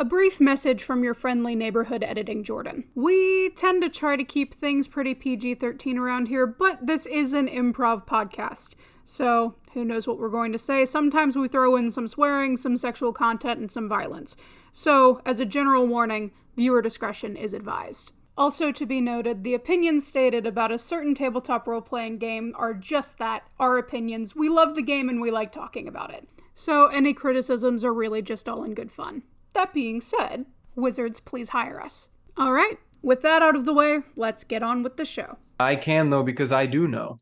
A brief message from your friendly neighborhood editing Jordan. We tend to try to keep things pretty PG-13 around here, but this is an improv podcast. So, who knows what we're going to say. Sometimes we throw in some swearing, some sexual content, and some violence. So, as a general warning, viewer discretion is advised. Also to be noted, the opinions stated about a certain tabletop role-playing game are just that, our opinions. We love the game and we like talking about it. So, any criticisms are really just all in good fun. That being said, wizards, please hire us. All right, with that out of the way, let's get on with the show. I can, though, because I do know.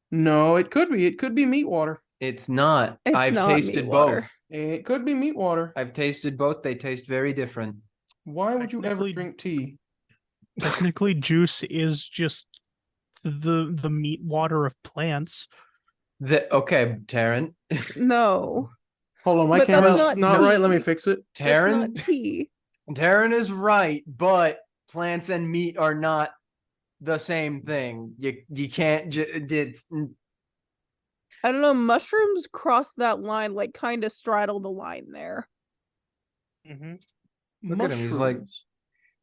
No, it could be. It could be meat water. It's not. I've tasted both. It could be meat water. I've tasted both. They taste very different. Why would you ever drink tea? Technically, juice is just the meat water of plants. Okay, Taryn. No. Hold on, my But camera's that's not not right. tea. Let me fix it. Taryn? That's not tea. Taryn is right, but plants and meat are not the same thing. You can't it's I don't know. Mushrooms cross that line, like kind of straddle the line there. Mm-hmm. Look at him. He's like,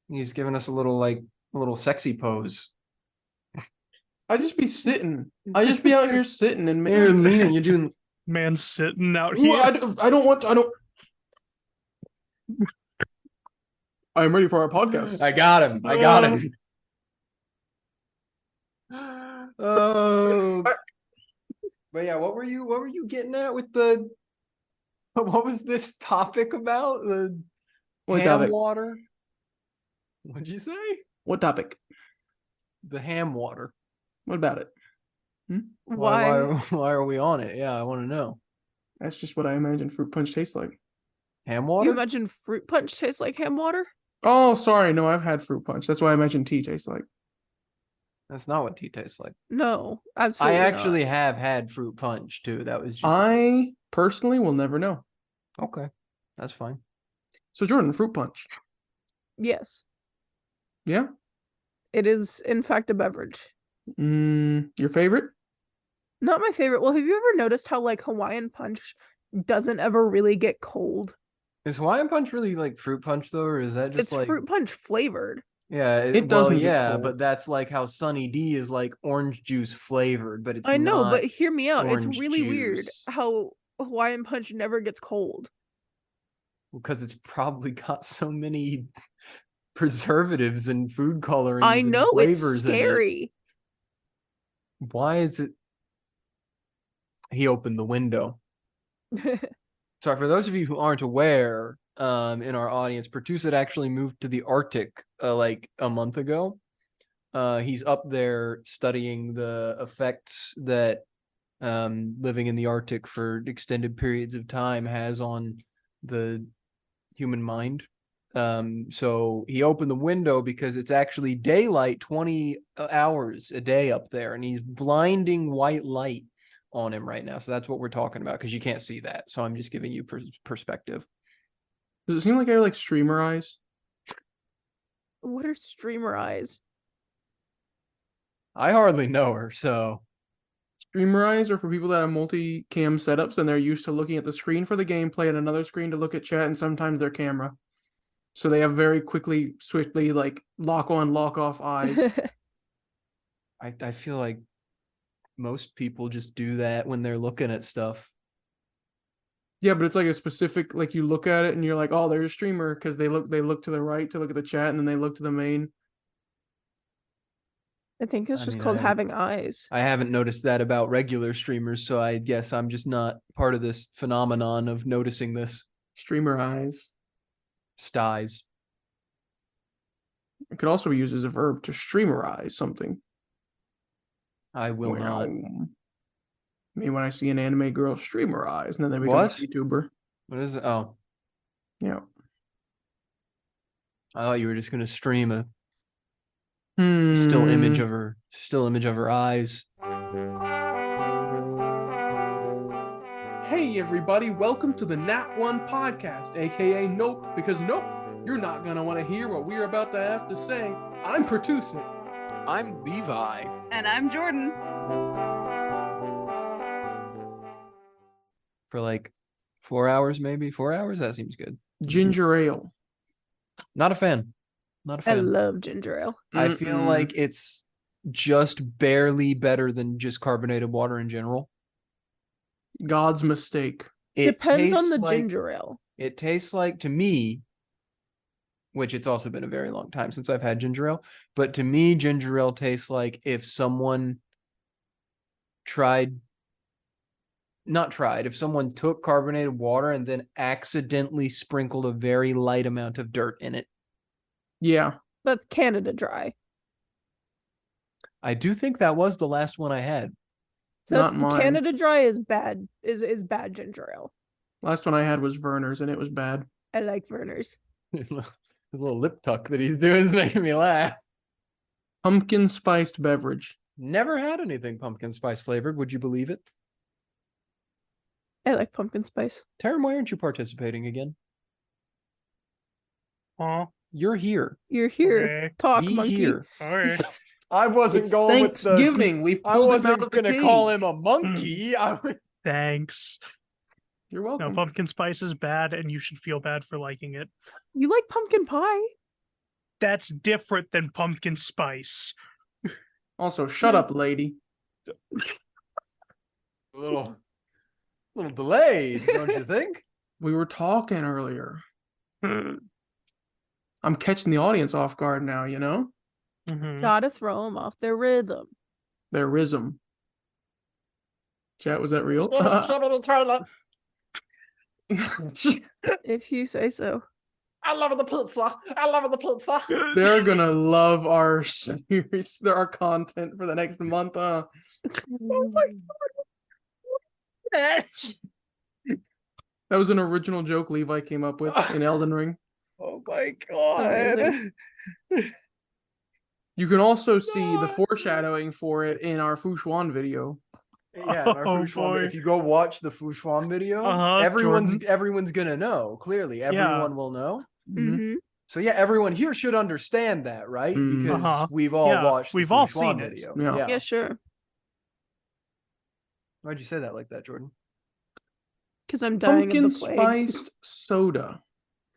he's giving us a little sexy pose. I just be sitting. I just be out here sitting and You're leaning. You're doing. Man sitting out here. Well, I don't. I'm ready for our podcast. I got him. Oh. But yeah, what were you getting at with the? What was this topic about? The What ham topic? water. What'd you say? What topic? The ham water. What about it? Why are we on it? Yeah, I want to know. That's just what I imagine fruit punch tastes like. Ham You water? imagine fruit punch tastes like ham water? Oh, sorry. No, I've had fruit punch. That's why I imagine tea tastes like. That's not what tea tastes like. No, I absolutely actually not. have had fruit punch too. That was just I personally will never know. okay. That's fine. So Jordan, fruit punch. Yes, Yeah. it is in fact a beverage. Your favorite? Not my favorite. Well, have you ever noticed how like Hawaiian punch doesn't ever really get cold? Is Hawaiian punch really like fruit punch though, or is that just It's like fruit punch flavored. yeah? It doesn't get yeah, cold. but that's like how Sunny D is like orange juice flavored, but it's I know, not but hear me out. It's orange really weird juice. how Hawaiian punch never gets cold. because it's probably got so many preservatives and food colorings. I and know, it's flavors in it. scary. Why is it? He opened the window. Sorry, for those of you who aren't aware, in our audience, Pertuset actually moved to the Arctic like a month ago. He's up there studying the effects that living in the Arctic for extended periods of time has on the human mind. So he opened the window because it's actually daylight 20 hours a day up there, and he's blinding white light on him right now. So that's what we're talking about, because you can't see that. So I'm just giving you perspective. Does it seem like I have like streamer eyes? What are streamer eyes? I hardly know her, so Streamer eyes are for people that have multi-cam setups and they're used to looking at the screen for the gameplay and another screen to look at chat and sometimes their camera. So they have very swiftly like lock on, lock off eyes. I feel like most people just do that when they're looking at stuff. Yeah, but it's like a specific, like you look at it and you're like, oh, there's a streamer, because they look to the right to look at the chat and then they look to the main. I think it's I just mean, called having eyes. I haven't noticed that about regular streamers, so I guess I'm just not part of this phenomenon of noticing this. Streamer eyes. Styes. It could also be used as a verb to streamerize something. I will not. Maybe when I see an anime girl streamerize, and then they become a What? YouTuber. What is it? Oh, Yeah. I thought you were just gonna stream a Hmm. still image of her eyes. Hey everybody, welcome to the Nat One Podcast, aka Nope, because nope, you're not gonna want to hear what we're about to have to say. I'm Pertuset. I'm Levi. And I'm Jordan. For like 4 hours, maybe 4 hours. That seems good. Ginger ale. Not a fan. Not a I fan. love ginger ale. I feel like it's just barely better than just carbonated water in general. God's mistake. It Depends on tastes the like- ginger ale. It tastes like, to me, which it's also been a very long time since I've had ginger ale, but to me, ginger ale tastes like if someone if someone took carbonated water and then accidentally sprinkled a very light amount of dirt in it. Yeah. That's Canada Dry. I do think that was the last one I had. So Not that's mine. Canada Dry is bad. Is bad ginger ale. Last one I had was Werner's, and it was bad. I like Werner's. The little lip tuck that he's doing is making me laugh. Pumpkin spiced beverage. Never had anything pumpkin spice flavored. Would you believe it? I like pumpkin spice. Taryn, why aren't you participating again? Huh? You're here. You're here. Okay. Talk, Be monkey. here. All right. I wasn't It's going with the. Thanksgiving. We've I pulled him out wasn't of the going to call cage. him a monkey. Thanks. You're No, welcome. pumpkin spice is bad, and you should feel bad for liking it. You like pumpkin pie? That's different than pumpkin spice. Also, shut up, lady. a little delayed, don't you think? We were talking earlier. Mhm. I'm catching the audience off guard now, you know? Gotta throw them off their rhythm. Their rhythm. Chat, was that real? If you say so. I love the pizza. I love the pizza. They're gonna love our series, our content for the next month. Oh my That was an original joke Levi came up with in Elden Ring. Oh my god. Amazing. You can also see the foreshadowing for it in our Fushuan video. Yeah, our Oh, Fushuan, boy. if you go watch the Fushuan video, Uh-huh, everyone's gonna know. Clearly, everyone will know. Mm-hmm. So yeah, everyone here should understand that, right? Mhm. Because Uh-huh. we've all Yeah, watched the we've all Fushuan seen it. video. Yeah. Yeah, sure. Why'd you say that like that, Jordan? Because I'm dying Pumpkin of the plague. spiced soda.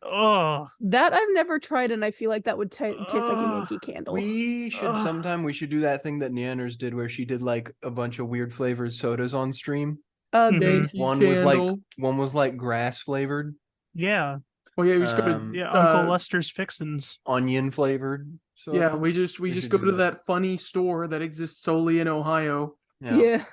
Oh, That I've never tried, and I feel like that would taste like a Ugh. Yankee Candle. We should Ugh. we should do that thing that Neanders did where she did like a bunch of weird flavored sodas on stream. Agreed. Mhm. One was like grass flavored, yeah. Oh yeah, we just go to Um, Yeah, Uncle Lester's Fixins. onion flavored. So yeah, we just should go do to that funny store that exists solely in Ohio. Yeah.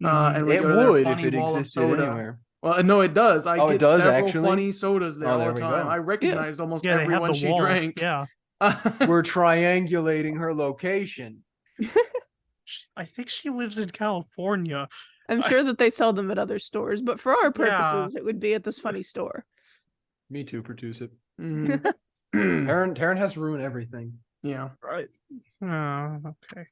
Mhm. And we It go to their would if funny it wall of existed soda. anywhere. Well, no, it does. I Oh, it get does, several actually? funny sodas there Oh, all there the we time. go. I recognized almost Yeah, they have everyone the she wall. drank. Yeah. We're triangulating her location. I think she lives in California. I'm sure that they sell them at other stores, but for our purposes, it would be at this funny store. Me too, Pertuset. Mhm. Taryn has to ruin everything. Yeah. Right. Oh, okay.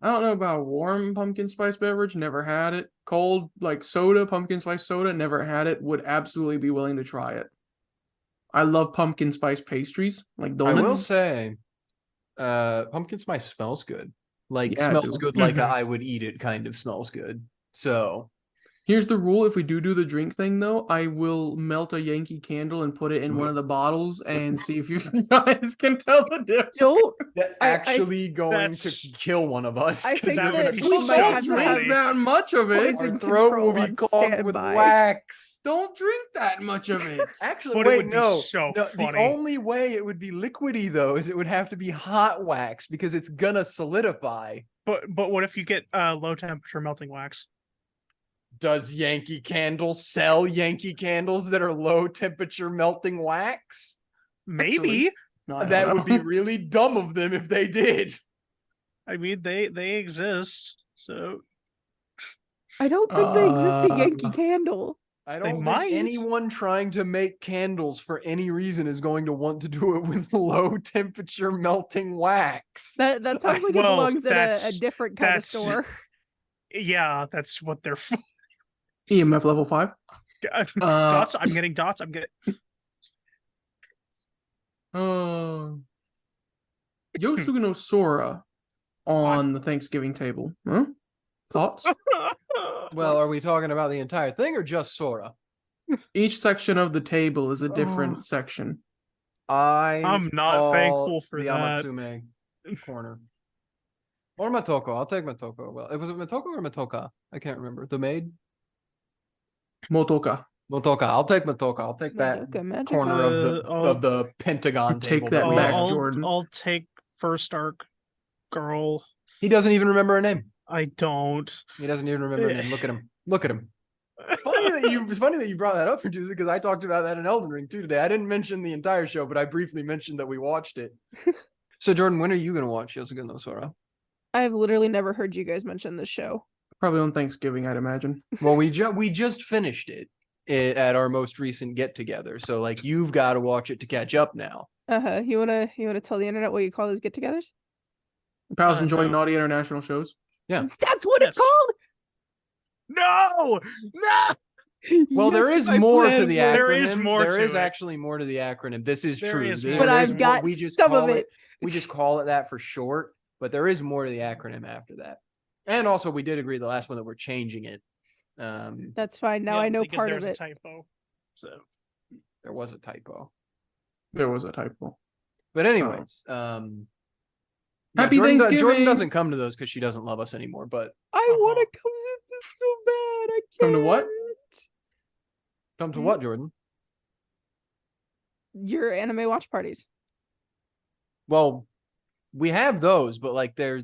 I don't know about warm pumpkin spice beverage. Never had it. Cold, like soda, pumpkin spice soda. Never had it. Would absolutely be willing to try it. I love pumpkin spice pastries, like I donuts. will say, pumpkin spice smells good. Like Yeah, smells dude. good, like Mhm. I would eat it. Kind of smells good. So Here's the rule: if we do the drink thing, though, I will melt a Yankee Candle and put it in one of the bottles and see if you guys can tell the difference. Don't. that's I- actually going to That's- kill one of us. I 'cause think that would that be we so might have to funny. have Drink that much of it. poison our throat will control be on clogged with standby. wax. Don't drink that much of it. Actually, But it wait, would be no. so no, funny. The only way it would be liquidy though is it would have to be hot wax because it's gonna solidify. But what if you get low temperature melting wax? Does Yankee Candle sell Yankee Candles that are low temperature melting wax? Maybe. No, I don't That would be know. really dumb of them if they did. I mean, they exist. So I don't think they exist at Yankee Uh, Candle. I They don't think might. anyone trying to make candles for any reason is going to want to do it with low temperature melting wax. That sounds like it Well, belongs at a that's- different kind of that's- store. yeah, that's what they're for. EMF level 5. Dots. I'm getting dots. I'm getting. Yosuke no Sora on the Thanksgiving table. Huh? Thoughts? Well, are we talking about the entire thing or just Sora? Each section of the table is a Oh. different section. I'm not call thankful for the that. Amatsume corner. Or Matoko. I'll take Matoko. Well, was it Matoko or Matoka? I can't remember. The maid? Motoka. Matoka. I'll take Matoka. I'll take that Madoka Magica. corner of the Pentagon You take table. that we back, have. Jordan. I'll take first arc girl. He doesn't even remember her name. I don't. He doesn't even remember her name. Look at him. Look at him. It's funny that you brought that up, Pertuset, because I talked about that in Elden Ring too today. I didn't mention the entire show, but I briefly mentioned that we watched it. So Jordan, when are you gonna watch Yosuke no Sora? I've literally never heard you guys mention this show. Probably on Thanksgiving, I'd imagine. Well, we just finished it at our most recent get together, so like you've got to watch it to catch up now. You wanna tell the internet what you call those get-togethers? Pals enjoying no. naughty international shows. Yeah. That's what it's Yes. called. No! Well, there Yes, is my more plan to the worked. acronym. There is more There to is it. actually more to the acronym. This is There true. is There- more. But there's I've more- got we just some of call it. We just call it that for short, but there is more to the acronym after that. And also, we did agree the last one that we're changing it. That's fine. Now Yeah, I know because part of there's it. a typo. So There was a typo. There was a typo. But anyways, Happy Jordan Thanksgiving! doesn't come to those because she doesn't love us anymore. But I want to come to this so bad. I can't. Come to what? come to what, Jordan? Your anime watch parties. Well, we have those, but like there's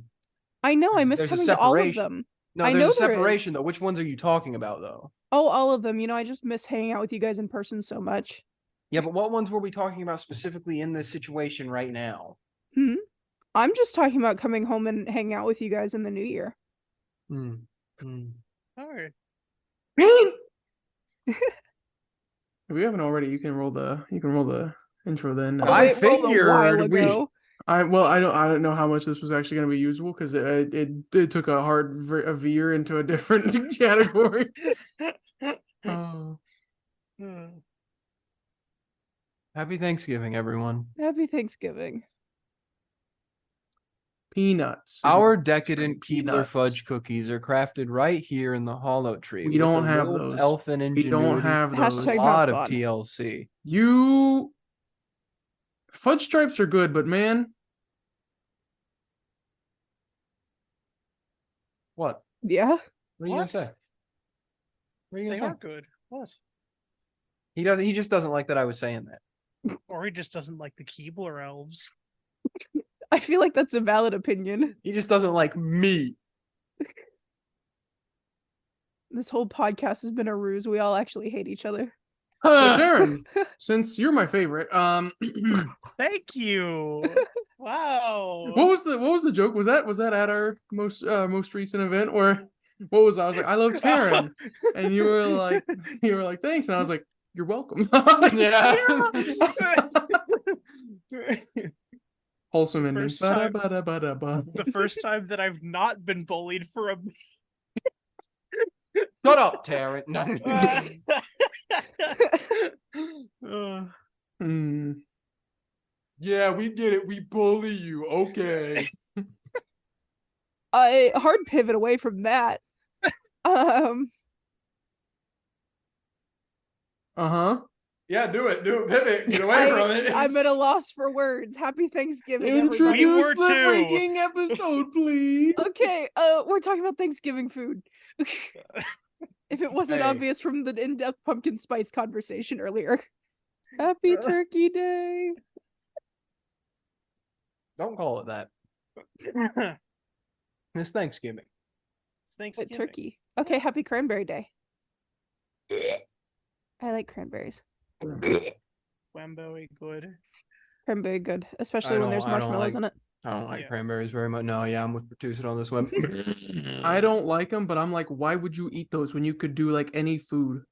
I know. I miss There's a coming to all of separation. them. no, I there's know a there is. separation though. Which ones are you talking about though? Oh, all of them. I just miss hanging out with you guys in person so much. Yeah, but what ones were we talking about specifically in this situation right now? I'm just talking about coming home and hanging out with you guys in the new year. Hmm. all right. If we haven't already, you can roll the intro then. I Wait, rolled a while figured we- ago. I don't know how much this was actually going to be usable because it took a veer into a different category. Oh. Happy Thanksgiving, everyone. Happy Thanksgiving. Peanuts. Our decadent Keebler Peanuts. fudge cookies are crafted right here in the Hollow Tree. We with don't a have little those. Elfin We ingenuity. don't have those. Hashtag a not lot of spawn. TLC. You fudge stripes are good, but man, What? Yeah. What are you gonna What? say? What are you They gonna are say? good. What? He doesn't. He just doesn't like that I was saying that. Or he just doesn't like the Keebler elves. I feel like that's a valid opinion. He just doesn't like me. This whole podcast has been a ruse. We all actually hate each other. so Taryn, since you're my favorite, Thank you. Wow. what was the joke? Was that at our most recent event where I was like, I love Taryn, and you were like thanks, and I was like, you're welcome. Yeah. Wholesome ending. First time- Ba-da-ba-da-ba-da-ba. The first time that I've not been bullied for a Shut up, Taryn. No. Hmm. Yeah, we get it. We bully you. Okay. Hard pivot away from that. Uh-huh. Yeah, do it. Pivot. Get away from it. I'm at a loss for words. Happy Thanksgiving, everybody. Introduce were the too. freaking episode, please. Okay, we're talking about Thanksgiving food. If it wasn't Hey. obvious from the in-depth pumpkin spice conversation earlier. Happy Turkey Day. Don't call it that. It's Thanksgiving. It's But Thanksgiving. turkey. Okay, happy Cranberry Day. I like cranberries. Wambo good. Cranberry good, especially when there's I don't marshmallows in it. I don't like Yeah. cranberries very much. No, yeah, I'm with Pertuset on this one. I don't like them, but I'm like, why would you eat those when you could do like any food?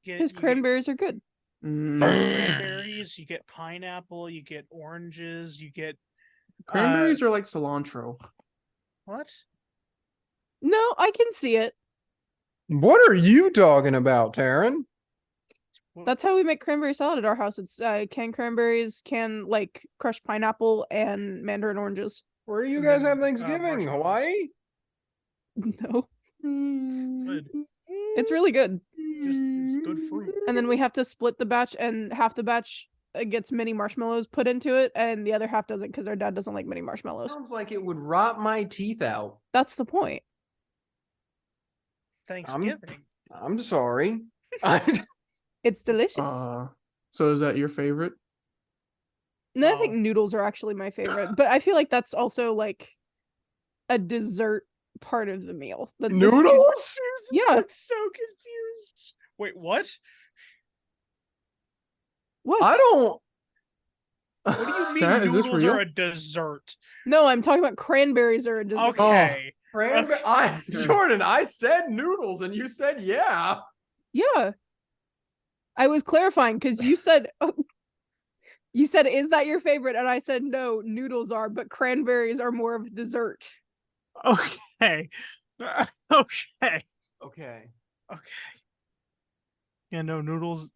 Because cranberries are good. Mm. Cranberries, you get pineapple, you get oranges, you get Cranberries are like cilantro. what? No, I can see it. What are you talking about, Taryn? That's how we make cranberry salad at our house. It's canned cranberries, canned like crushed pineapple, and mandarin oranges. Where do you And guys then, have Thanksgiving? marshmallows. Hawaii? No, Good. it's really good. Just it's good fruit. And then we have to split the batch, and half the batch gets mini marshmallows put into it, and the other half doesn't because our dad doesn't like mini marshmallows. Sounds like it would rot my teeth out. That's the point. Thanksgiving. I'm sorry. It's delicious. So is that your favorite? No, I think noodles are actually my favorite, but I feel like that's also like a dessert part of the meal. Noodles? Yeah. I'm so confused. Wait, what? What? I don't. What do you mean Dad, is this noodles real? are a dessert? No, I'm talking about cranberries are a dessert. Okay. Jordan, I said noodles and you said yeah. Yeah. I was clarifying because you said, is that your favorite? And I said, no, noodles are, but cranberries are more of a dessert. Okay. Okay. Okay. Yeah, no, noodles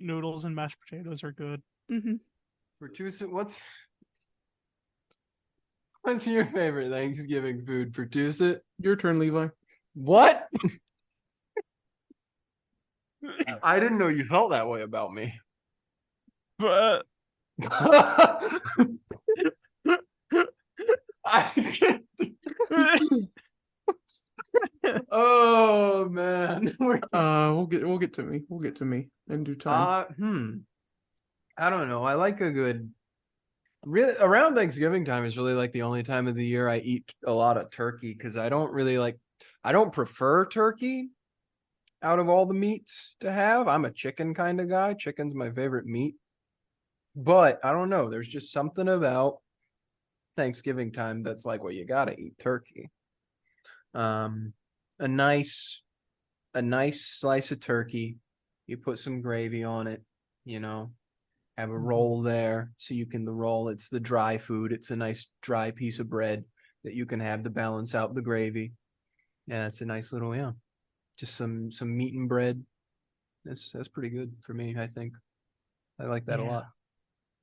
and mashed potatoes are good. Mm-hmm. Pertuset, what's your favorite Thanksgiving food? Pertuset? Your turn, Levi. What? I didn't know you felt that way about me. But Oh man. We'll get to me. We'll get to me in due time. I don't know. I like a good really around Thanksgiving time is really like the only time of the year I eat a lot of turkey because I don't prefer turkey out of all the meats to have. I'm a chicken kind of guy. Chicken's my favorite meat. But I don't know. There's just something about Thanksgiving time that's like, well, you gotta eat turkey. A nice slice of turkey. You put some gravy on it, have a roll there. So the roll, it's the dry food. It's a nice dry piece of bread that you can have to balance out the gravy. Yeah, it's a nice little, just some meat and bread. That's pretty good for me, I think. I like that a lot.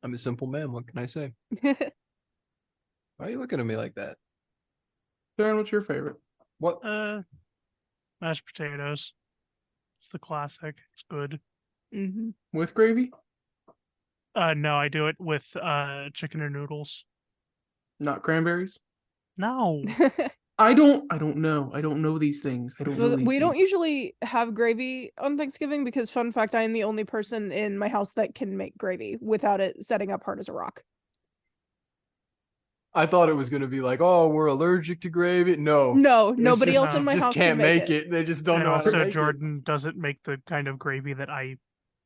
I'm a simple man. What can I say? Why are you looking at me like that? Darren, what's your favorite? What? Mashed potatoes. It's the classic. It's good. Mm-hmm. With gravy? No, I do it with chicken or noodles. Not cranberries? No. I don't know. I don't know these things. We don't usually have gravy on Thanksgiving because, fun fact, I am the only person in my house that can make gravy without it setting up hard as a rock. I thought it was going to be like, oh, we're allergic to gravy. No, nobody else in my house can't can make it. They just don't and know how to also make Jordan doesn't make the kind of gravy that I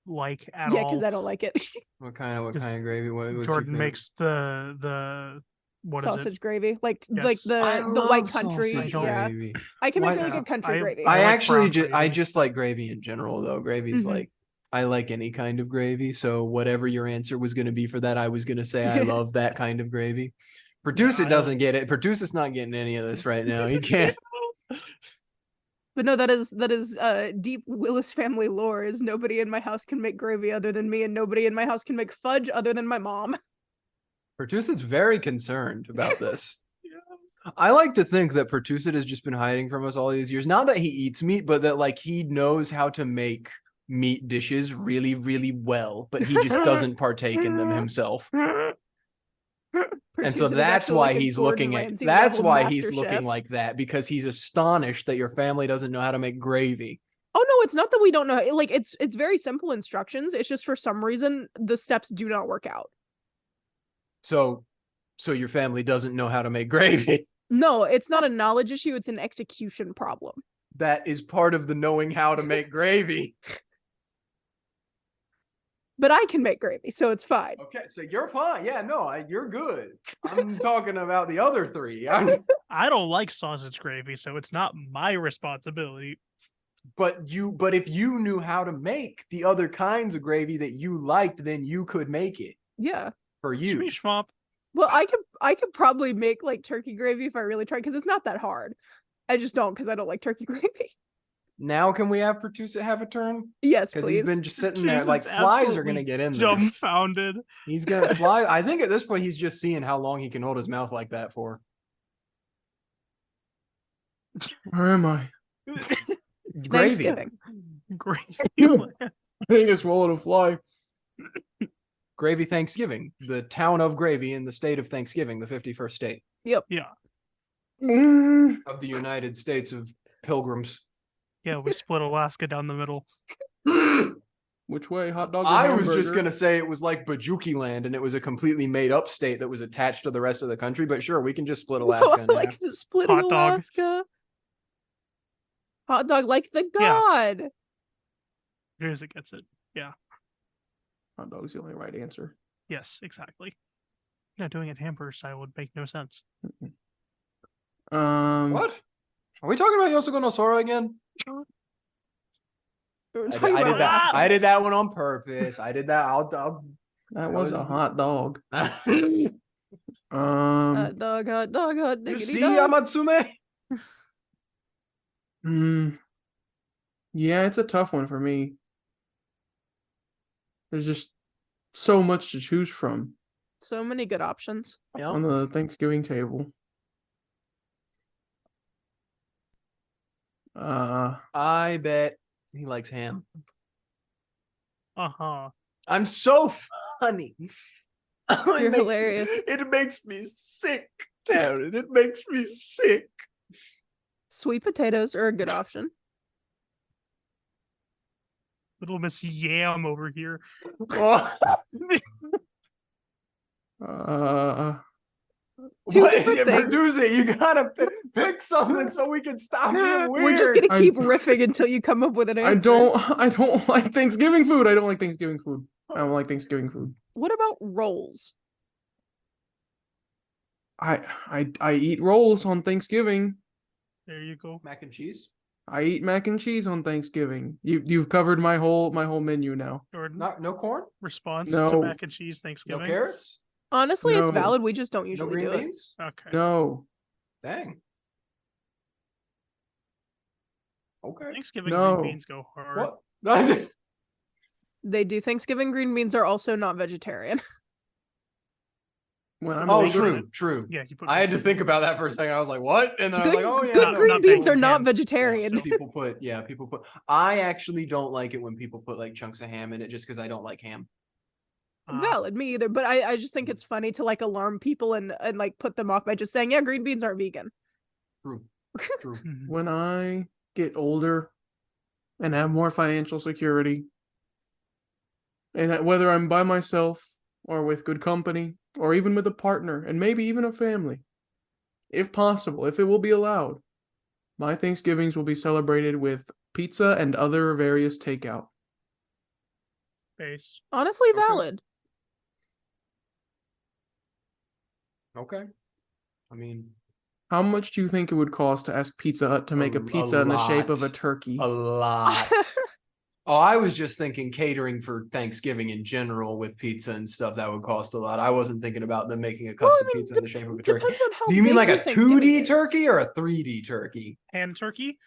like at Yeah, all. because I don't like it. What kind of gravy? What's Jordan your makes the what sausage is it? gravy, like Yes. the white country. sausage Yeah, gravy. I can make Why- really good country gravy. I like actually brown I gravy. just like gravy in general though. Gravy's Mhm. like I like any kind of gravy. So whatever your answer was going to be for that, I was going to say I love that kind of gravy. Pertuset doesn't get it. Pertuset's not getting any of this right now. He can't. But no, that is deep Willis family lore. Is nobody in my house can make gravy other than me, and nobody in my house can make fudge other than my mom. Pertuset's very concerned about this. I like to think that Pertuset has just been hiding from us all these years. Not that he eats meat, but that like he knows how to make meat dishes really, really well, but he just doesn't partake in them himself. And so Pertuset is that's actually why like a he's Gordon looking at Ramsay that's level why master he's looking chef. like that, because he's astonished that your family doesn't know how to make gravy. Oh no, it's not that we don't know. Like it's very simple instructions. It's just for some reason the steps do not work out. So your family doesn't know how to make gravy. No, it's not a knowledge issue. It's an execution problem. That is part of the knowing how to make gravy. But I can make gravy, so it's fine. Okay, so you're fine. Yeah, no, you're good. I'm talking about the other three. I don't like sausage gravy, so it's not my responsibility. But if you knew how to make the other kinds of gravy that you liked, then you could make it Yeah. for you. Shmee schmop. Well, I could probably make like turkey gravy if I really tried, because it's not that hard. I just don't, because I don't like turkey gravy. Now can we have Pertuset have a turn? Yes, Because please. he's been just sitting there Jesus, like flies are absolutely gonna get in there. Dumbfounded. He's gonna fly. I think at this point he's just seeing how long he can hold his mouth like that for. Where am I? Gravy. Thanksgiving. Gravy. I think I swallowed a fly. Gravy Thanksgiving, the town of Gravy in the state of Thanksgiving, the 51st state Yeah. of the United States of Pilgrims. Yeah, we split Alaska down the middle. Which way, hot dog or I hamburger? was just gonna say it was like Bajuki Land, and it was a completely made up state that was attached to the rest of the country. But sure, we can just split Alaska in like half. the splitting Hot dog. Alaska. Hot dog like the Yeah. god. Here's it gets it. Yeah. Hot dog's the only right answer. Yes, exactly. Doing it hamburger style would make no sense. What? Are we talking about Yosugo no Sora again? We're I talking did about that. Alaska. I did that one on purpose. I did that. I'll That was a hot dog. you Um, Hot dog, diggity see, dog. Amatsume? yeah, it's a tough one for me. There's just so much to choose from So many good options. on the Thanksgiving table. I bet he likes ham. Uh-huh. I'm so funny. You're hilarious. It makes me sick, Taryn. It makes me sick. Sweet potatoes are a good option. Little Miss Yam over here. Two What? different things. Produce it. You gotta pick something so we can stop being weird. We're just gonna keep I- riffing until you come up with an answer. I don't like Thanksgiving food. I don't like Thanksgiving food. I don't like Thanksgiving food. What about rolls? I eat rolls on Thanksgiving. There you go. Mac and cheese. I eat mac and cheese on Thanksgiving. You've covered my whole menu now. Jordan, No corn. response No. to mac and cheese No Thanksgiving. carrots. Honestly, it's No. valid. We just don't No usually green do it. beans. Okay. No. Dang. Okay. Thanksgiving No. green beans go hard. What? They do. Thanksgiving green beans are also not vegetarian. When I'm Oh, making- true. Yeah, you put I had to think about that for a second. I was like, "What?" And then I was Good, like, "Oh yeah." good no, green not beans are bacon, not ham. vegetarian. Yeah, People put. I actually don't like it when people put like chunks of ham in it, just because I don't like ham. Valid, me either. But I just think it's funny to like alarm people and like put them off by just saying, yeah, green beans aren't vegan. True. Mhm. when I get older and have more financial security, and whether I'm by myself or with good company or even with a partner and maybe even a family, if possible, if it will be allowed, my Thanksgivings will be celebrated with pizza and other various takeout. Base. Honestly, Okay. valid. Okay. I mean, How much do you think it would cost to ask Pizza Hut to make a pizza in the shape of a lot. turkey? a lot. Oh, I was just thinking catering for Thanksgiving in general with pizza and stuff that would cost a lot. I wasn't thinking about them making a Well, custom I mean, pizza in the shape of a turkey. depends on how Do you mean big like your a Thanksgiving 2D is. turkey or a 3D turkey? Hand turkey?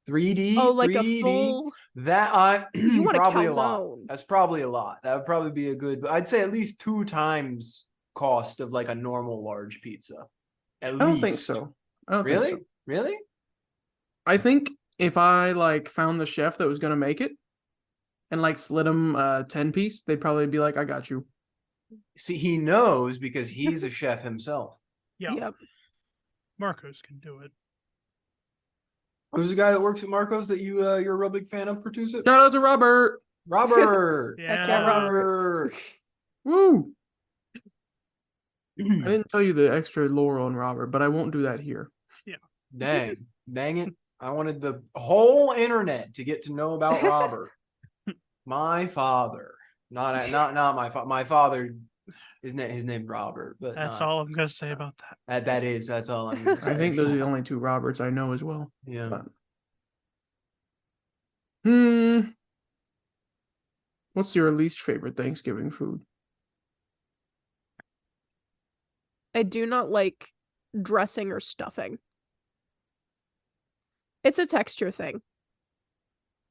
3D? Oh, like 3D? a full. That I You want a probably a lot. calzone. That's probably a lot. That would probably be a good. I'd say at least 2 times cost of like a normal large pizza. At I don't least. think so. I don't think Really? so. Really? I think if I like found the chef that was gonna make it and like slid him a 10-piece, they'd probably be like, I got you. See, he knows because he's a chef himself. Yeah. Yep. Marcos can do it. Who's the guy that works at Marcos that you're a real big fan of, Pertuset? Shout out to Robert. Robert. Yeah. yeah, Robert. Woo! I didn't tell you the extra lore on Robert, but I won't do that here. Dang it. I wanted the whole internet to get to know about Robert. My father. Not my father. My father, his name Robert, but That's not- all I'm gonna say about that. that's all I'm gonna say. I think those are the only 2 Roberts I know as well. Yeah. But... What's your least favorite Thanksgiving food? I do not like dressing or stuffing. It's a texture thing.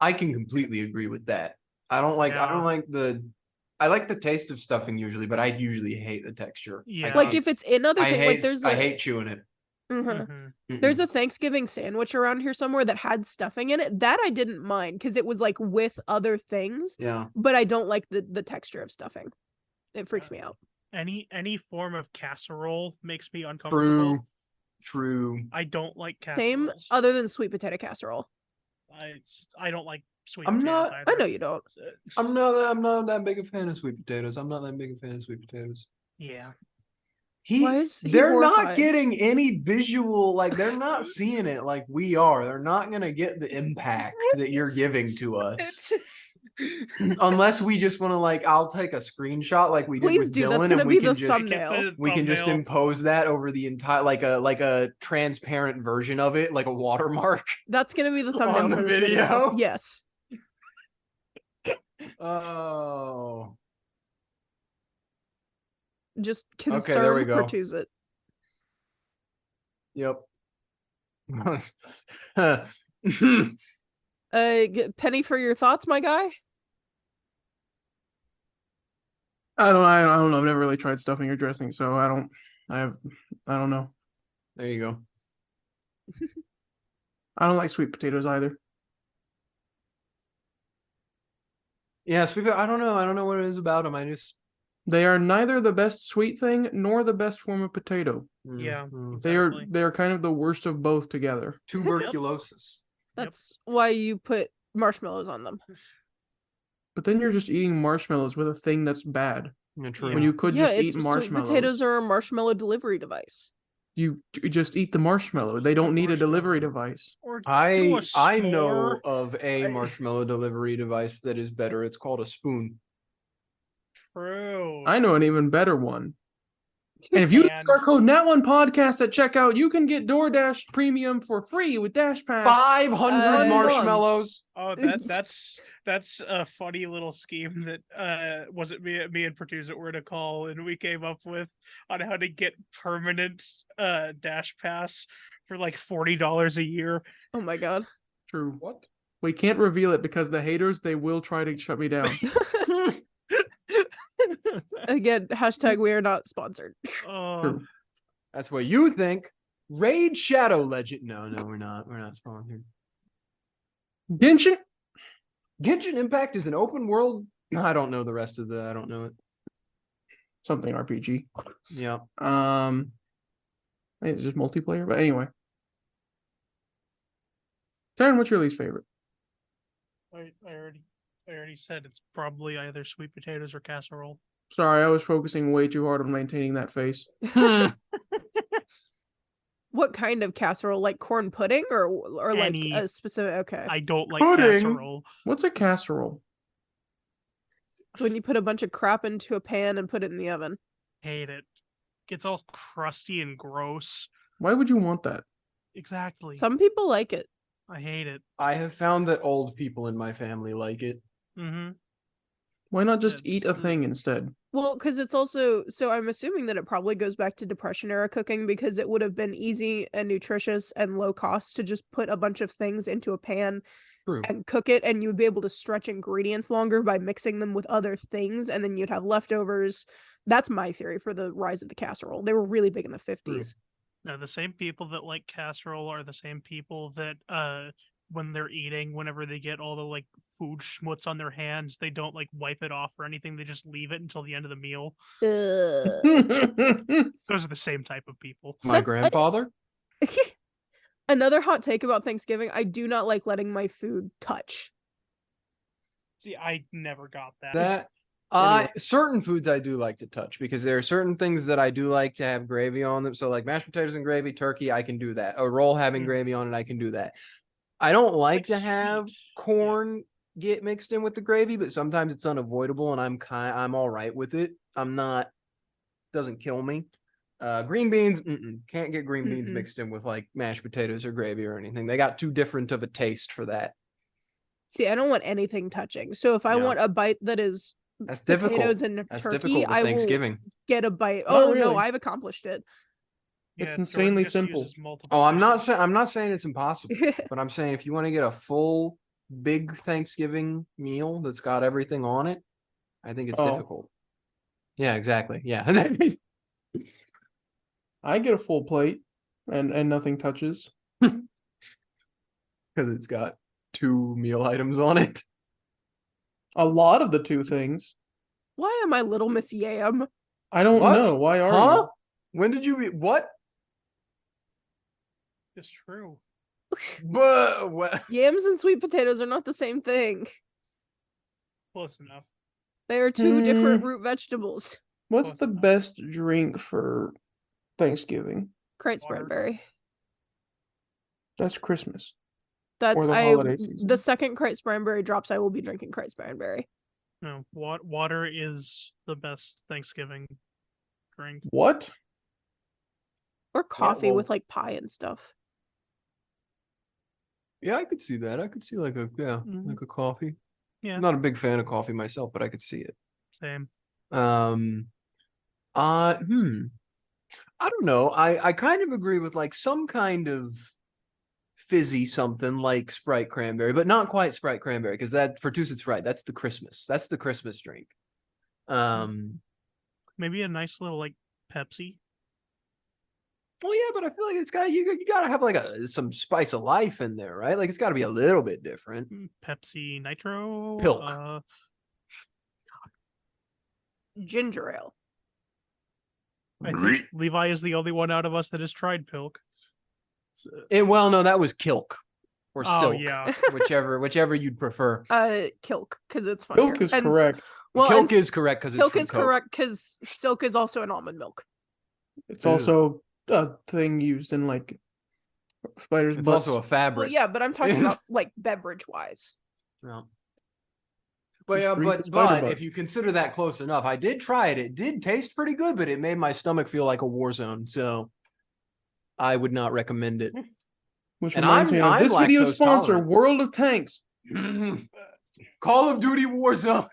I can completely agree with that. I don't like I like the taste of stuffing usually, but I usually hate the texture. Yeah. Like if it's in other I things, hate like there's I hate chewing it. Mhm. Mhm. There's a Thanksgiving sandwich around here somewhere that had stuffing in it. That I didn't mind because it was like with other things, Yeah. but I don't like the texture of stuffing. It freaks me out. Any form of casserole makes me uncomfortable. True. I don't like Same, casseroles. other than sweet potato casserole. I don't like sweet I'm potatoes not- either. I know you don't. I'm not that big a fan of sweet potatoes. Yeah. Why is he They're not horrified? getting any visual, like they're not seeing it like we are. They're not gonna get the impact that you're giving to us. Unless we just want to, like, I'll take a screenshot like we did Please with do. That's Dylan, gonna and we be can the just thumbnail. we can just impose that over the entire, like a transparent version of it, like a watermark. That's gonna be the thumbnail On the for this video? Yes. Oh, Just Okay, there we concern go. Pertuset. yep. Penny for your thoughts, my guy. I don't know. I've never really tried stuffing or dressing, so I don't know. There you go. I don't like sweet potatoes either. Yeah, sweet. I don't know. I don't know what it is about them. They are neither the best sweet thing nor the best form of potato. Yeah. They Exactly. are kind of the worst of both together. Tuberculosis. That's why you put marshmallows on them. But then you're just eating marshmallows with a thing that's bad. Yeah, true. When you could Yeah, just eat sweet marshmallows. potatoes are a marshmallow delivery device. You just eat the marshmallow. They don't need a delivery device. Or do I a know s'more. of a marshmallow delivery device that is better. It's called a spoon. True. I know an even better one. And if you use our code Nat One Podcast at checkout, you can get DoorDash Premium for free with Dash Pass. 500 marshmallows. Oh, that's a funny little scheme that wasn't me and Pertuset were to call, and we came up with on how to get permanent Dash Pass for like $40 a year. Oh my god. True. What? We can't reveal it because the haters, they will try to shut me down. Again, hashtag we are not sponsored. True. That's what you think. Raid Shadow Legend. No, we're not. We're not sponsored. Genshin? Genshin Impact is an open world. I don't know the rest of I don't know it. Something RPG. Yeah. I think it's just multiplayer, but anyway. Taryn, what's your least favorite? I already said it's probably either sweet potatoes or casserole. Sorry, I was focusing way too hard on maintaining that face. What kind of casserole? Like corn pudding or like Any- a specific? Okay. I don't like Pudding? casserole. What's a casserole? It's when you put a bunch of crap into a pan and put it in the oven. Hate it. Gets all crusty and gross. Why would you want that? Exactly. Some people like it. I hate it. I have found that old people in my family like it. Mm-hmm. Why not just It's- eat a thing instead? Well, because it's also, so I'm assuming that it probably goes back to Depression era cooking because it would have been easy and nutritious and low cost to just put a bunch of things into a pan True. and cook it, and you would be able to stretch ingredients longer by mixing them with other things, and then you'd have leftovers. That's my theory for the rise of the casserole. They were really big in the 50s. Now, the same people that like casserole are the same people that when they're eating, whenever they get all the like food schmutz on their hands, they don't like wipe it off or anything. They just leave it until the end of the meal. Ugh. Those are the same type of people. My That's- grandfather? Another hot take about Thanksgiving, I do not like letting my food touch. See, I never got that. That certain foods I do like to touch because there are certain things that I do like to have gravy on them. So like mashed potatoes and gravy, turkey, I can do that. A roll having Mm. gravy on it, I can do that. I don't like to have sweet. corn get mixed in with the gravy, but sometimes it's unavoidable and I'm all right with it. Doesn't kill me. Green beans, can't get green beans Mm-mm. mixed in with like mashed potatoes or gravy or anything. They got too different of a taste for that. See, I don't want anything touching. So if I Yeah. want a bite that is That's potatoes difficult. and That's turkey, difficult with I will Thanksgiving. get a bite. Not Oh no, really. I've accomplished it. It's Jordan insanely just simple. uses multiple Oh, I'm not dishes. saying it's impossible, but I'm saying if you want to get a full big Thanksgiving meal that's got everything on it, I think it's Oh. difficult. Yeah, exactly. Yeah. I get a full plate and nothing touches. Because it's got 2 meal items on it. A lot of the two things. Why am I Little Miss Yam? I don't What? know. Why are Huh? you? When did you what? It's true. But what? Yams and sweet potatoes are not the same thing. Close enough. They are two different root vegetables. What's Close the enough. best drink for Thanksgiving? Crate Water. Sprite That's Christmas. That's the holiday season. the second Crate Sprite drops, I will be drinking Crate Sprite. No, water is the best Thanksgiving drink. What? Or coffee well- with like pie and stuff. Yeah, I could see that. I could see like a Mhm. like a coffee. Yeah, I'm not a big fan of coffee myself, but I could see it. same. I don't know. I kind of agree with like some kind of fizzy something like Sprite cranberry, but not quite Sprite cranberry because that Pertuset's right. That's the Christmas drink. Maybe a nice little like Pepsi. Well, yeah, but I feel like it's got you gotta have like some spice of life in there, right? Like it's got to be a little bit different. Pepsi Nitro. Pilk. Ginger ale. I think Levi is the only one out of us that has tried Pilk. Well, no, that was Kilk or Oh, Silk, yeah. whichever you'd prefer. Kilk, because it's funnier. Milk is And- correct. Well, Kilk and is correct because it's Kilk from is Coke. correct because Silk is also an almond milk. It's Ew. also a thing used in like spiders' It's butts. also a fabric. Well, yeah, but I'm talking about like beverage wise. No. But Just yeah, drink the but spider butt. if you consider that close enough, I did try it. It did taste pretty good, but it made my stomach feel like a war zone. So I would not recommend it. Which And reminds me of I'm this video lactose sponsor, tolerant. World of Tanks. Call of Duty Warzone.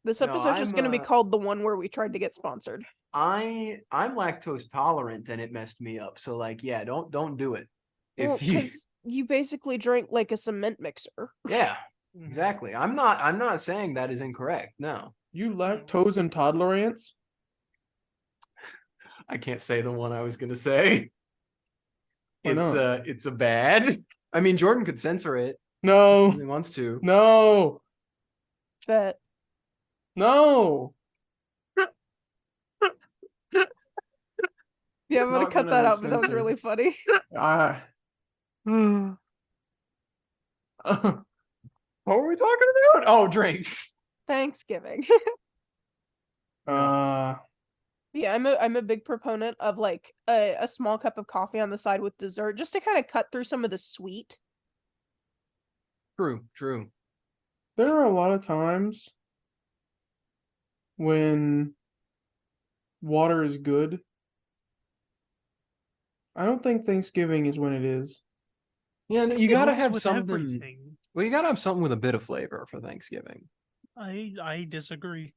This No, episode's just going to be I'm, called the one where we tried to get sponsored. I'm lactose tolerant and it messed me up. So like, yeah, don't do it. Well, If you because you basically drink like a cement mixer. yeah, Mhm. exactly. I'm not saying that is incorrect. No. You lactose intolerance? I can't say the one I was gonna say. Why not? It's a bad. I mean, Jordan could censor it No. if he wants to. No. Bet. No. Yeah, I'm going to Not cut gonna that be out, but that was censored. really funny. What were we talking about? Oh, drinks. Thanksgiving. uh, Yeah, I'm a big proponent of like a small cup of coffee on the side with dessert just to kind of cut through some of the sweet. True. there are a lot of times when water is good. I don't think Thanksgiving is when it is. Yeah, no, you It gotta goes have with something. everything. Well, you gotta have something with a bit of flavor for Thanksgiving. I disagree.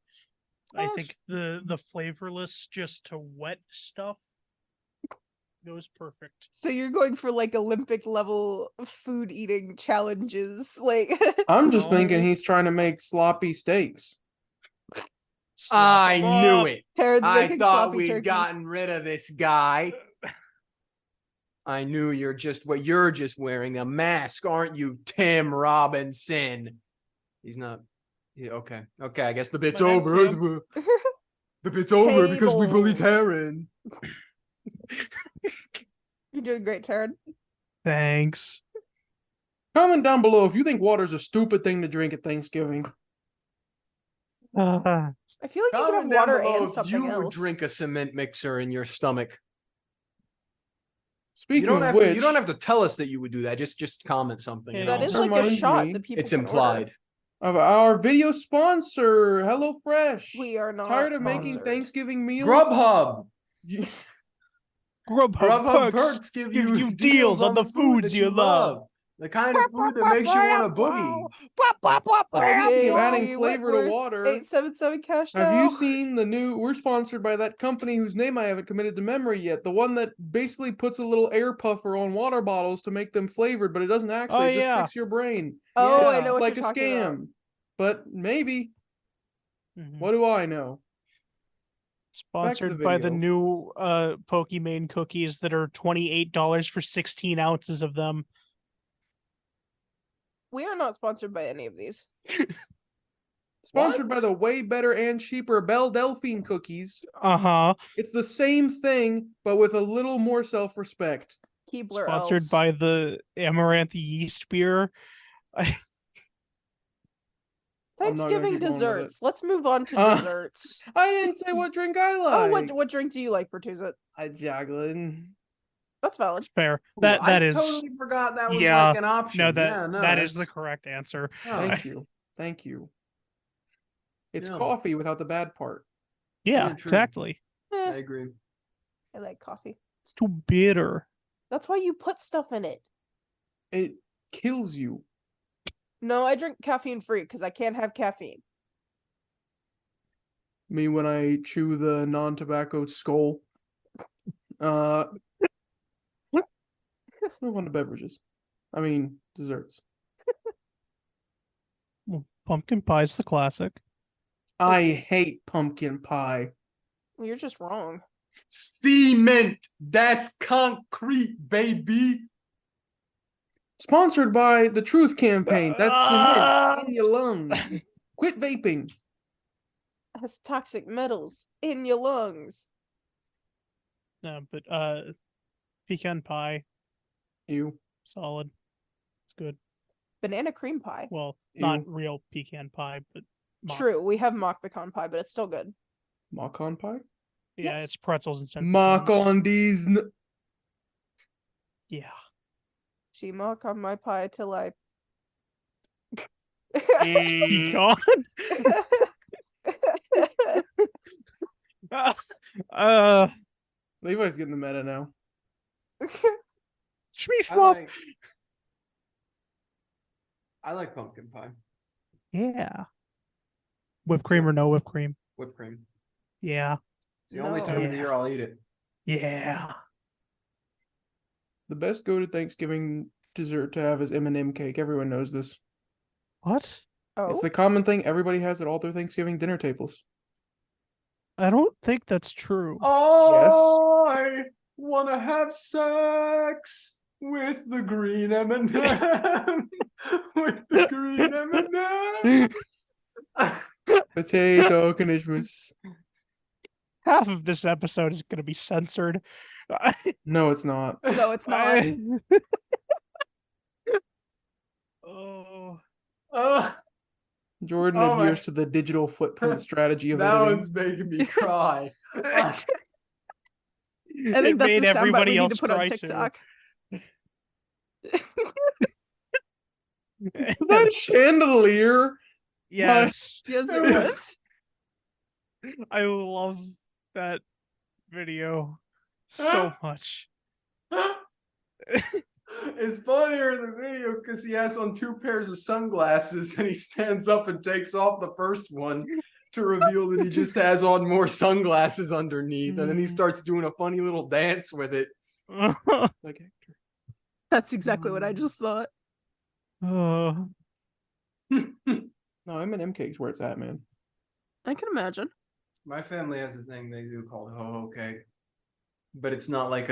I Well, think the flavorless, just to wet stuff goes perfect. So you're going for like Olympic level food eating challenges, like I'm just thinking No. he's trying to make sloppy steaks. Slop I 'em knew up. it. Terrence I making thought sloppy we'd turkey. gotten rid of this guy. I knew you're just wearing a mask, aren't you, Tim Robinson? He's not. Yeah, okay. I guess the bit's My bad, over. Tim. The bit's over because we bullied Tables. Taryn. You're doing great, Taryn. Thanks. Comment down below if you think water's a stupid thing to drink at Thanksgiving. I feel like you Comment could down have water below and if something you else. would drink a cement mixer in your stomach. Speaking You don't of have which, to. You don't have to tell us that you would do that. Just comment something. Yeah, you That know? is That like a reminds shot me, that people It's can order. implied. of our video sponsor, HelloFresh. We are not Tired of making sponsored. Thanksgiving meals? Grubhub. Grubhub Grubhub perks perks give give you you deals on the foods you love. The kind of food that makes you want to boogie. Speaking of adding Okay, flavor to water, 877 cash have now. you seen the new? We're sponsored by that company whose name I haven't committed to memory yet. The one that basically puts a little air puffer on water bottles to make them flavored, but it doesn't actually. Oh, It just yeah. tricks your brain. Oh, I Yeah. know what Like you're a talking scam. about. But maybe. Mhm. What do I know? Sponsored by the video. new Pokimane cookies that are $28 for 16 ounces of them. We are not sponsored by any of these. Sponsored by What? the way better and cheaper Belle Delphine cookies. Uh-huh. It's the same thing, but with a little more self-respect. Keebler Sponsored elves. by the Amaranth yeast beer. I'm not gonna Thanksgiving keep going with it. desserts. Let's move on to Uh, desserts. I didn't say what drink I like. Oh, what drink do you like, Pertuset? I juggling. That's valid. It's fair. Ooh, That I is totally forgot that was yeah. like an option. No, that yeah, no, that is the that's- correct answer. oh, Thank you. Thank you. It's Yeah. coffee without the bad part. Yeah, Yeah, true. exactly. I Eh, agree. I like coffee. It's too bitter. That's why you put stuff in it. It kills you. No, I drink caffeine free because I can't have caffeine. Me when I chew the non-tobacco skull. Move on to beverages. I mean, desserts. Well, pumpkin pie's the classic. I hate pumpkin pie. Well, you're just wrong. Cement. That's concrete, baby. Sponsored by the Truth Campaign. That's cement in your lungs. Quit vaping. Has toxic metals in your lungs. No, but pecan pie, You. solid. It's good. Banana cream pie. Well, not Ew. real pecan pie, but mock. True, we have mock pecan pie, but it's still good. Mock-on pie? Yeah, Yes. it's pretzels and cinnamon Mock buns. on these. Yeah. She mock on my pie till I. Pecan. Levi's getting the meta now. Shmee I like pumpkin pie. Yeah. Whipped cream or no whipped cream? Whipped cream. Yeah. It's the only time of the No. year I'll eat it. Yeah. The best go-to Thanksgiving dessert to have is M&M cake. Everyone knows this. What? Oh, It's the common thing everybody has at all their Thanksgiving dinner tables. I don't think that's true. I wanna have sex with the green M&M. With the green M&M. Potato Christmas. Half of this episode is going to be censored. No, it's not. no, it's not. Oh. Jordan Oh my- adheres to the digital footprint strategy of That editing. one's making me cry. I It think that's made a soundbite everybody we need else to put on cry too. TikTok. That chandelier. Yes. Yes, it was. I love that video so much. It's funnier in the video because he has on 2 pairs of sunglasses and he stands up and takes off the first one to reveal that he just has on more sunglasses underneath, and then he starts doing a funny little dance with it. Like Hector. That's exactly what I just thought. Oh. No, M&M cake's where it's at, man. I can imagine. My family has a thing they do called ho-ho cake, but it's like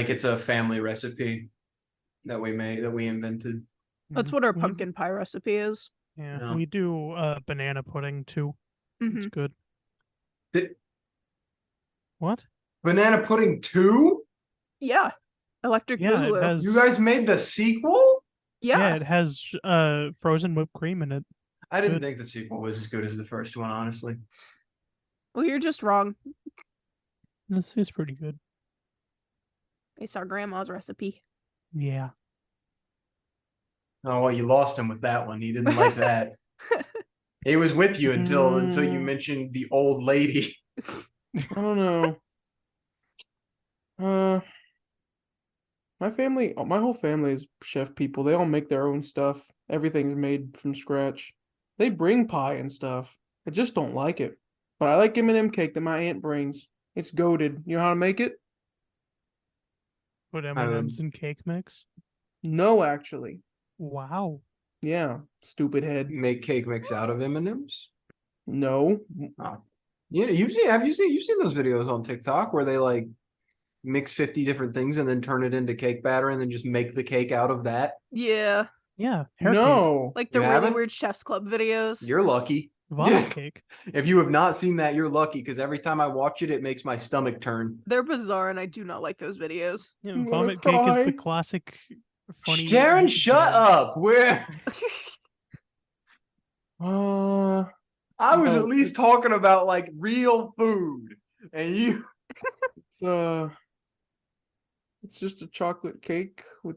it's a family recipe that we invented. That's what our We- pumpkin pie recipe is. Yeah, Yeah. we do banana pudding too. Mhm. It's good. Th- What? Banana pudding 2? Yeah. Electric Yeah, Boogaloo. it has. You guys made the sequel? Yeah. It has frozen whipped cream in it. I didn't Good. think the sequel was as good as the first one, honestly. Well, you're just wrong. It's pretty good. It's our grandma's recipe. Yeah. Oh, well, you lost him with that one. He didn't like that. He was with you until you mentioned the old lady. I don't know. My whole family is chef people. They all make their own stuff. Everything's made from scratch. They bring pie and stuff. I just don't like it. But I like M&M cake that my aunt brings. It's goated. You know how to make it? Put M&Ms in cake mix. No, actually. Wow. Yeah, stupid head. Make cake mix out of M&Ms. No. Oh. Yeah, you've seen those videos on TikTok where they like mix 50 different things and then turn it into cake batter and then just make the cake out of that. Yeah. Yeah, hair cake. No. Like the You really haven't? weird Chef's Club videos. You're lucky. Vomit cake. If you have not seen that, you're lucky because every time I watch it, it makes my stomach turn. They're bizarre, and I do not like those videos. Yeah, I'm gonna vomit cake is cry. the classic funny. Darren, YouTube shut video. up. Where I was No, at least talking about like real food, and you. It's just a chocolate cake with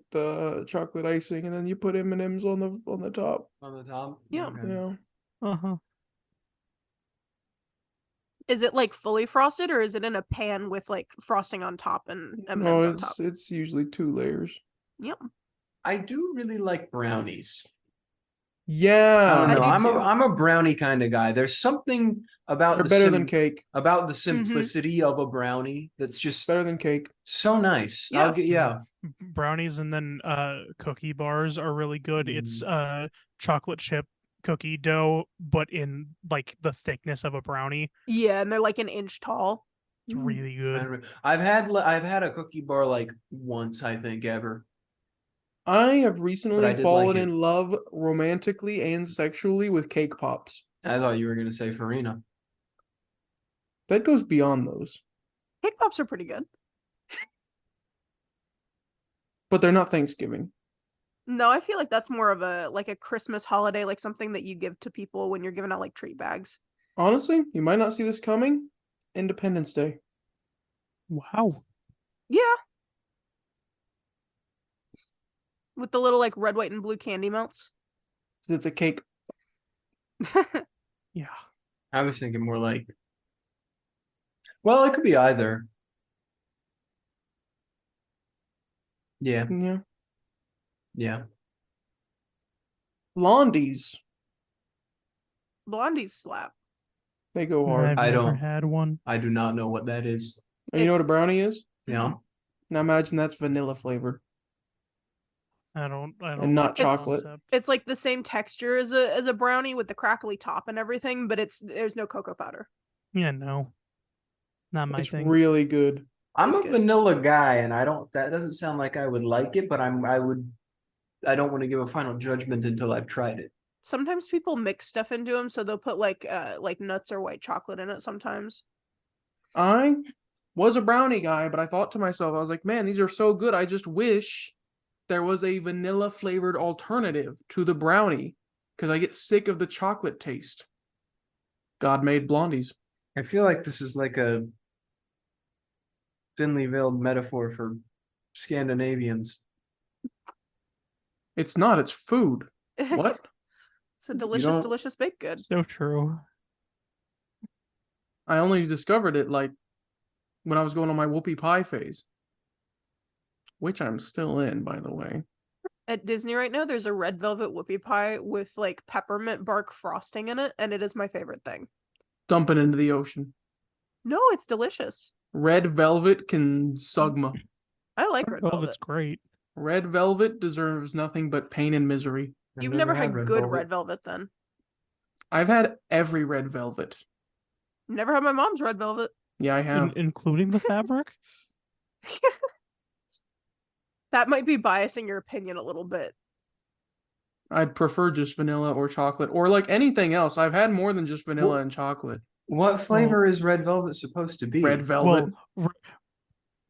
chocolate icing, and then you put M&Ms on the top. On the top? Yeah. Okay. Yeah. Uh-huh. Is it like fully frosted, or is it in a pan with like frosting on top and M&Ms No, on top? it's usually 2 layers. Yep. I do really like brownies. Yeah. I don't know. I do too. I'm a brownie kind of guy. There's something about They're the better than cake. about the simplicity of a brownie that's just Better than cake. so nice. Yeah. Brownies and then cookie bars are really good. It's chocolate chip cookie dough, but in like the thickness of a brownie. Yeah, and they're like an inch tall. It's really good. I've had a cookie bar like once, I think, ever. I have I recently did fallen like it. in love romantically and sexually with cake pops. I thought you were gonna say Farina. That goes beyond those. Cake pops are pretty good. But they're not Thanksgiving. No, I feel like that's more of a Christmas holiday, like something that you give to people when you're giving out like treat bags. Honestly, you might not see this coming. Independence Day. Wow. Yeah. With the little like red, white, and blue candy melts. 'Cause it's a cake. Yeah. I was thinking more like. Well, it could be either. Yeah, Yeah. yeah. Blondies. Blondies slap. They go hard. I've I never don't- had one. I do not know what that is. And you know what a It's- brownie is? Yeah. Now imagine that's vanilla flavored. I don't And not like the chocolate. concept. It's like the same texture as a brownie with the crackly top and everything, but there's no cocoa powder. Yeah, no. Not my It's thing. really good. I'm It's a good. vanilla guy, and that doesn't sound like I would like it, but I don't want to give a final judgment until I've tried it. Sometimes people mix stuff into them, so they'll put like nuts or white chocolate in it sometimes. I was a brownie guy, but I thought to myself, I was like, man, these are so good. I just wish there was a vanilla flavored alternative to the brownie because I get sick of the chocolate taste. God made blondies. I feel like this is like a thinly veiled metaphor for Scandinavians. It's not, it's food. What? It's a delicious, don't- delicious baked good. So true. I only discovered it like when I was going on my whoopie pie phase, which I'm still in, by the way. At Disney right now, there's a red velvet whoopie pie with like peppermint bark frosting in it, and it is my favorite thing. Dump it into the ocean. No, it's delicious. Red velvet can sugma. I like red velvet. Velvet's great. Red velvet deserves nothing but pain and misery. I've You've never had good velvet. red velvet then. I've had every red velvet. Never had my mom's red velvet. Yeah, I have. Including the fabric? That might be biasing your opinion a little bit. I'd prefer just vanilla or chocolate or like anything else. I've had more than just vanilla Well- and chocolate. What flavor is red velvet supposed to be? Red velvet. Well,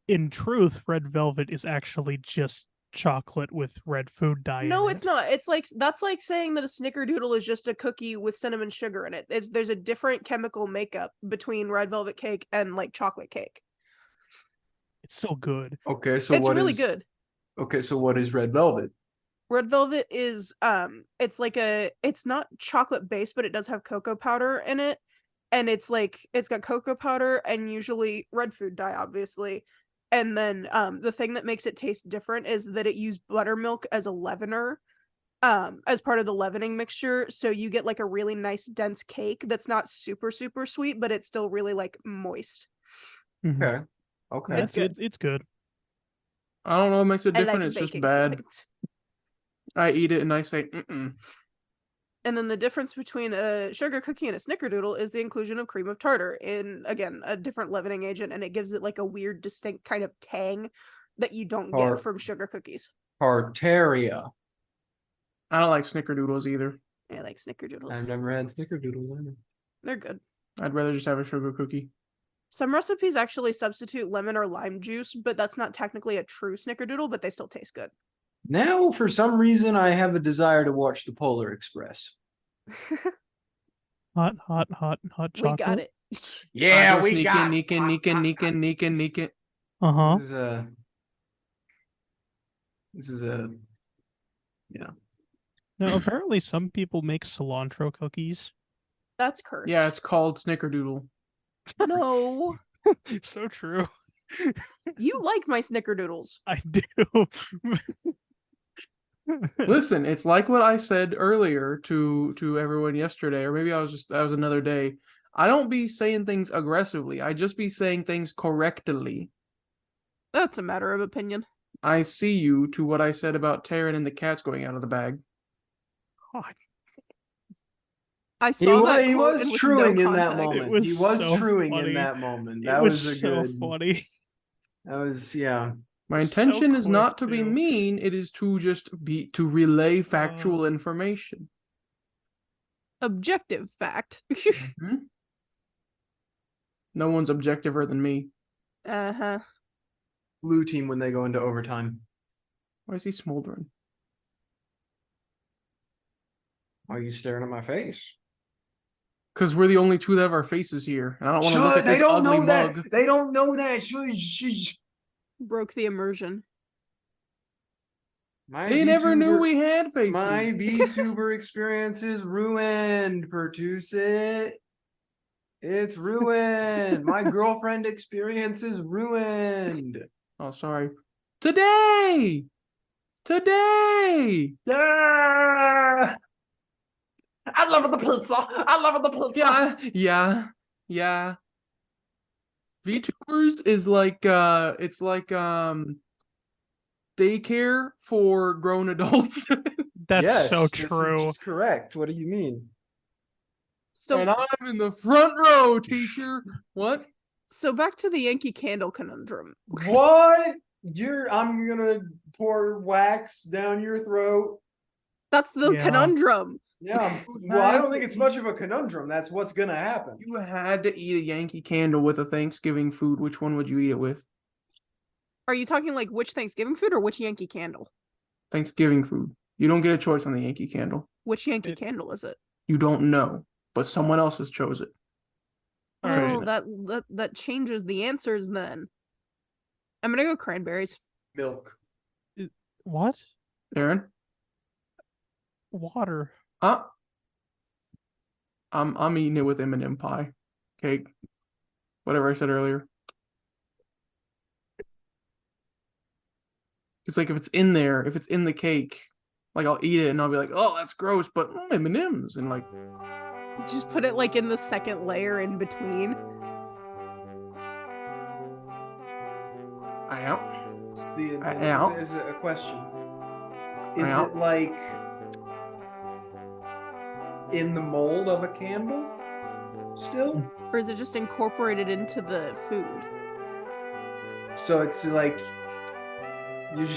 in truth, red velvet is actually just chocolate with red food dye. No, in it's it. not. It's like that's like saying that a snickerdoodle is just a cookie with cinnamon sugar in it. There's a different chemical makeup between red velvet cake and like chocolate cake. It's still good. Okay, so It's what really is- good. Okay, so what is red velvet? Red velvet is it's like it's not chocolate based, but it does have cocoa powder in it. And it's got cocoa powder and usually red food dye, obviously. And then the thing that makes it taste different is that it used buttermilk as a leavener, as part of the leavening mixture. So you get like a really nice dense cake that's not super, super sweet, but it's still really like moist. Mhm. Okay. Okay. Yeah, It's good. It's good. I don't know what makes it I different. like It's just baking bad. sods. I eat it and I say, mm-mm. And then the difference between a sugar cookie and a snickerdoodle is the inclusion of cream of tartar in, again, a different leavening agent, and it gives it like a weird, distinct kind of tang that you don't Tart. get from sugar cookies. Tartaria. I don't like snickerdoodles either. I like snickerdoodles. I've never had snickerdoodle either. They're good. I'd rather just have a sugar cookie. Some recipes actually substitute lemon or lime juice, but that's not technically a true snickerdoodle, but they still taste good. Now, for some reason, I have a desire to watch the Polar Express. Hot chocolate. We got it. Yeah, we got it. Uh-huh. This is a yeah. Now, apparently some people make cilantro cookies. That's cursed. Yeah, it's called snickerdoodle. No. So true. You like my snickerdoodles. I do. Listen, it's like what I said earlier to everyone yesterday, or maybe that was another day. I don't be saying things aggressively. I just be saying things correctly. That's a matter of opinion. I see you to what I said about Taryn and the cats going out of the bag. God. I saw that He quote was and with truing no in that context. moment. He was so truing funny. in that moment. It That was a so good. funny. That was yeah. My So intention is quick, not to be too. mean. It is to just to relay factual information. Objective fact. Mhm. No one's objectiver than me. Uh-huh. Blue team when they go into overtime. Why is he smoldering? Why are you staring at my face? Because we're the only two that have our faces here, and I don't want to look at this They don't ugly know that. mug. They don't know that. Shush. Broke the immersion. My They never knew VTuber we had faces. My VTuber experience is ruined, Pertuset. It's ruined. My girlfriend experience is ruined. Oh, sorry. Today. Yeah. I love the pizza. Yeah. VTubers is like it's like daycare for grown adults. That's Yes, so this true. is correct. What do you mean? So And I'm in the front row, teacher. What? so back to the Yankee Candle conundrum. What? I'm gonna pour wax down your throat. That's the Yeah. conundrum. Yeah. Well, I don't think it's much of a conundrum. That's what's gonna happen. You had to eat a Yankee Candle with a Thanksgiving food. Which one would you eat it with? Are you talking like which Thanksgiving food or which Yankee Candle? Thanksgiving food. You don't get a choice on the Yankee Candle. Which Yankee Candle is it? You don't know, but someone else has chose it. All right. Oh, that changes the answers then. I'm gonna go cranberries. Milk. What? Aaron? Water. I'm eating it with M&M pie, cake, whatever I said earlier. It's like if it's in there, if it's in the cake, like I'll eat it and I'll be like, oh, that's gross, but M&Ms, and like Just put it like in the second layer in between. I out. Is it a question? Is it like in the mold of a candle still? Or is it just incorporated into the food? So it's like you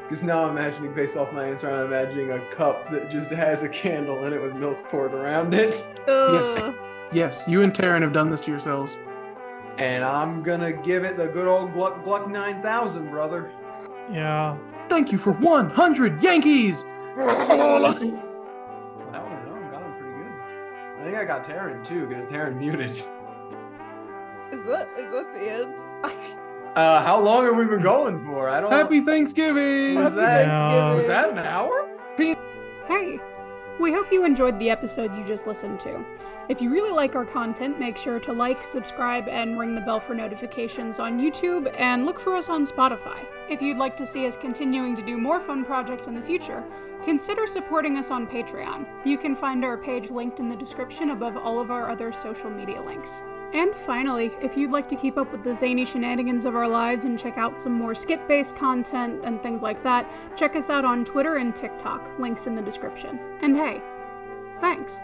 because now I'm imagining, based off my answer, I'm imagining a cup that just has a candle in it with milk poured around it. Ugh. Yes, you and Taryn have done this to yourselves. And I'm gonna give it the good old Gluck 9000, brother. Yeah. Thank you for 100 Yankees! That one got him pretty good. I think I got Taryn too, because Taryn muted. Is that the end? How long have we been going for? I don't Happy Thanksgiving! Was that an hour? Hey! We hope you enjoyed the episode you just listened to. If you really like our content, make sure to like, subscribe, and ring the bell for notifications on YouTube, and look for us on Spotify. If you'd like to see us continuing to do more fun projects in the future, consider supporting us on Patreon. You can find our page linked in the description above all of our other social media links. And finally, if you'd like to keep up with the zany shenanigans of our lives and check out some more skit-based content and things like that, check us out on Twitter and TikTok, links in the description. And hey, thanks!